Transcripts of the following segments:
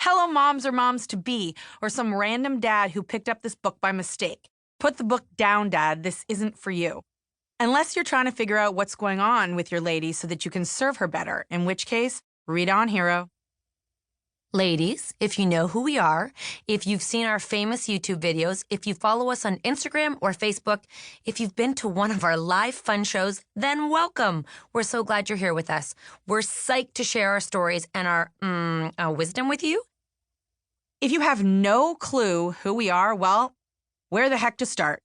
Hello moms or moms-to-be, or some random dad who picked up this book by mistake. Put the book down, Dad. This isn't for you. Unless you're trying to figure out what's going on with your lady so that you can serve her better, in which case, read on, hero. Ladies, if you know who we are, if you've seen our famous YouTube videos, if you follow us on Instagram or Facebook, if you've been to one of our live fun shows, then welcome. We're so glad you're here with us. We're psyched to share our stories and our wisdom with you. If you have no clue who we are, well, where the heck to start?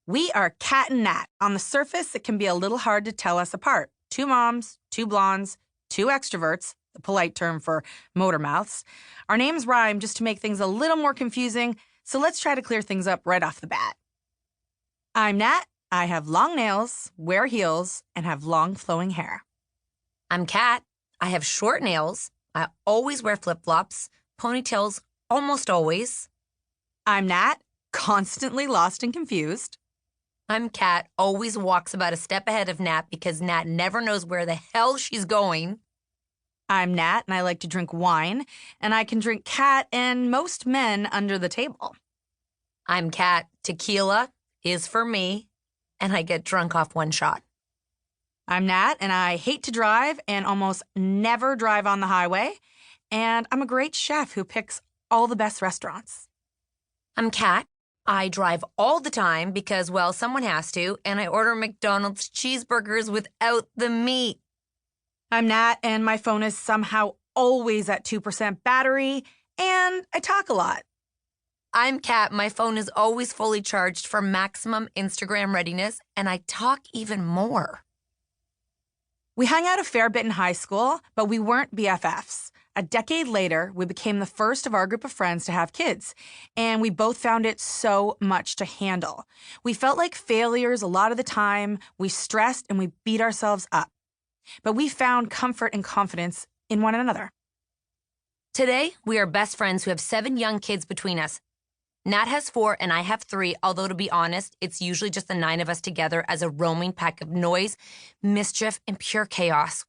We are Cat and Nat. On the surface, it can be a little hard to tell us apart. Two moms, two blondes, two extroverts, the polite term for motor mouths. Our names rhyme just to make things a little more confusing, so let's try to clear things up right off the bat. I'm Nat. I have long nails, wear heels, and have long flowing hair. I'm Cat. I have short nails. I always wear flip-flops, ponytails almost always. I'm Nat, constantly lost and confused. I'm Cat, always walks about a step ahead of Nat because Nat never knows where the hell she's going. I'm Nat, and I like to drink wine, and I can drink cat and most men under the table. I'm Cat, tequila is for me, and I get drunk off one shot. I'm Nat, and I hate to drive and almost never drive on the highway, and I'm a great chef who picks all the best restaurants. I'm Cat. I drive all the time because, well, someone has to, and I order McDonald's cheeseburgers without the meat. I'm Nat, and my phone is somehow always at 2% battery, and I talk a lot. I'm Cat. My phone is always fully charged for maximum Instagram readiness, and I talk even more. We hung out a fair bit in high school, but we weren't BFFs. A decade later, we became the first of our group of friends to have kids, and we both found it so much to handle. We felt like failures a lot of the time, we stressed, and we beat ourselves up. But we found comfort and confidence in one another. Today, we are best friends who have 7 young kids between us. Nat has 4 and I have 3, although to be honest, it's usually just the 9 of us together as a roaming pack of noise, mischief, and pure chaos.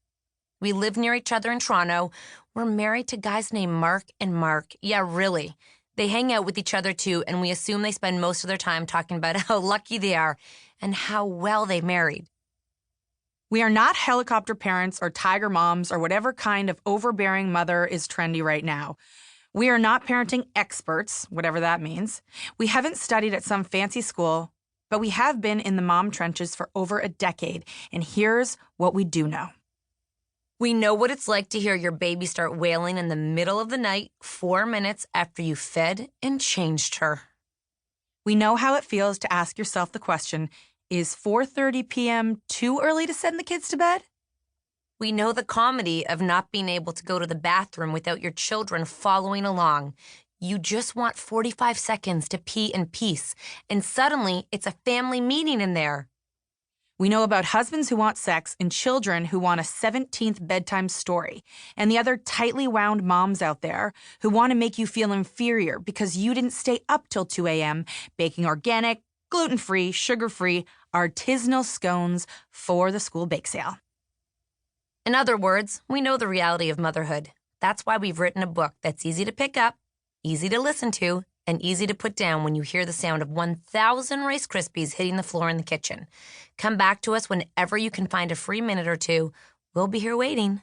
We live near each other in Toronto. We're married to guys named Mark and Mark. Yeah, really. They hang out with each other too, and we assume they spend most of their time talking about how lucky they are and how well they married. We are not helicopter parents or tiger moms or whatever kind of overbearing mother is trendy right now. We are not parenting experts, whatever that means. We haven't studied at some fancy school, but we have been in the mom trenches for over a decade, and here's what we do know. We know what it's like to hear your baby start wailing in the middle of the night 4 minutes after you fed and changed her. We know how it feels to ask yourself the question, is 4:30 p.m. too early to send the kids to bed? We know the comedy of not being able to go to the bathroom without your children following along. You just want 45 seconds to pee in peace, and suddenly it's a family meeting in there. We know about husbands who want sex and children who want a 17th bedtime story, and the other tightly wound moms out there who want to make you feel inferior because you didn't stay up till 2 a.m. baking organic, gluten-free, sugar-free, artisanal scones for the school bake sale. In other words, we know the reality of motherhood. That's why we've written a book that's easy to pick up, easy to listen to, and easy to put down when you hear the sound of 1,000 Rice Krispies hitting the floor in the kitchen. Come back to us whenever you can find a free minute or two. We'll be here waiting.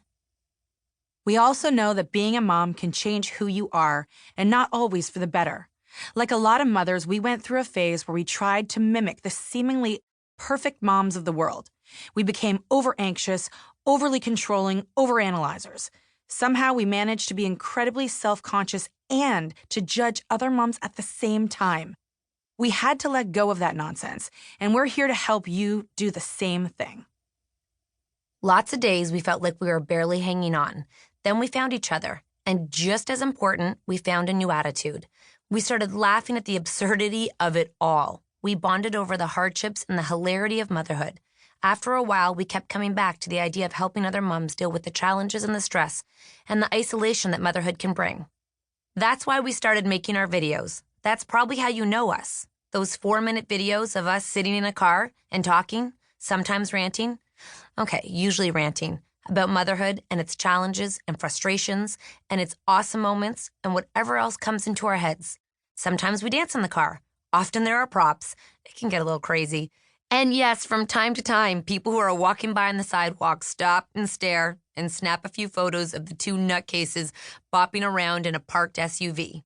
We also know that being a mom can change who you are, and not always for the better. Like a lot of mothers, we went through a phase where we tried to mimic the seemingly perfect moms of the world. We became over-anxious, overly controlling, overanalyzers. Somehow we managed to be incredibly self-conscious and to judge other moms at the same time. We had to let go of that nonsense, and we're here to help you do the same thing. Lots of days we felt like we were barely hanging on. Then we found each other, and just as important, we found a new attitude. We started laughing at the absurdity of it all. We bonded over the hardships and the hilarity of motherhood. After a while, we kept coming back to the idea of helping other moms deal with the challenges and the stress and the isolation that motherhood can bring. That's why we started making our videos. That's probably how you know us. Those 4-minute videos of us sitting in a car and talking, sometimes ranting. Okay, usually ranting. about motherhood and its challenges and frustrations and its awesome moments and whatever else comes into our heads. Sometimes we dance in the car. Often there are props. It can get a little crazy. And yes, from time to time, people who are walking by on the sidewalk stop and stare and snap a few photos of the two nutcases bopping around in a parked SUV.